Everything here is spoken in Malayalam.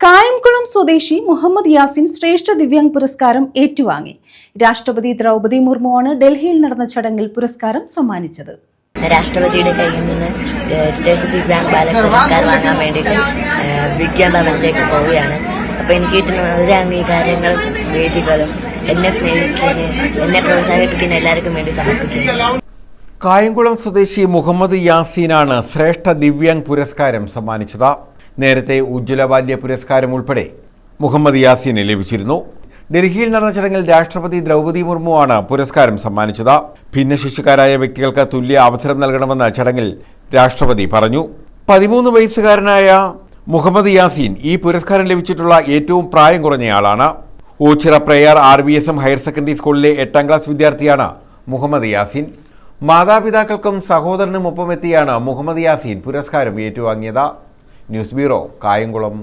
കായംകുളം സ്വദേശി മുഹമ്മദ് യാസിൻ ശ്രേഷ്ഠ ദിവ്യാംഗ് പുരസ്കാരം ഏറ്റുവാങ്ങി. രാഷ്ട്രപതി ദ്രൗപദി മുർമുവാണ് ഡൽഹിയിൽ നടന്ന ചടങ്ങിൽ പുരസ്കാരം സമ്മാനിച്ചത്. രാഷ്ട്രപതിയുടെ കയ്യിൽ നിന്ന് ശ്രേഷ്ഠ ദിവ്യാംഗ് ബാലക് പുരസ്കാരം വാങ്ങാൻ വേണ്ടിയിട്ട് വിജ്ഞാൻ ഭവനിലേക്ക് പോവുകയാണ്. അപ്പോൾ എനിക്ക് കിട്ടുന്ന ഒരു അംഗീകാരങ്ങൾ വേദികളും എന്നെ സ്നേഹിക്കുന്ന എന്നെ പ്രോത്സാഹിപ്പിക്കുന്ന എല്ലാവർക്കും വേണ്ടി സമർപ്പിക്കുന്നു. കായംകുളം സ്വദേശി മുഹമ്മദ് യാസീനാണ് ശ്രേഷ്ഠ ദിവ്യാംഗ് പുരസ്കാരം സമ്മാനിച്ചത്. നേരത്തെ ഉജ്ജ്വലബാല്യ പുരസ്കാരം ഉൾപ്പെടെ മുഹമ്മദ് യാസീന് ലഭിച്ചിരുന്നു. ഡൽഹിയിൽ നടന്ന ചടങ്ങിൽ രാഷ്ട്രപതി ദ്രൗപദി മുർമുവാണ് പുരസ്കാരം സമ്മാനിച്ചത്. ഭിന്നശേഷിക്കാരായ വ്യക്തികൾക്ക് തുല്യ അവസരം നൽകണമെന്ന് ചടങ്ങിൽ രാഷ്ട്രപതി പറഞ്ഞു. 13 വയസ്സുകാരനായ മുഹമ്മദ് യാസീൻ ഈ പുരസ്കാരം ലഭിച്ചിട്ടുള്ള ഏറ്റവും പ്രായം കുറഞ്ഞയാളാണ്. Oachira Prayar RBSM higher secondary സ്കൂളിലെ 8ാം ക്ലാസ് വിദ്യാർത്ഥിയാണ് മുഹമ്മദ് യാസീൻ. മാതാപിതാക്കൾക്കും സഹോദരനും ഒപ്പമെത്തിയാണ് മുഹമ്മദ് യാസീൻ പുരസ്കാരം ഏറ്റുവാങ്ങിയത്. News bureau, Kayamkulam.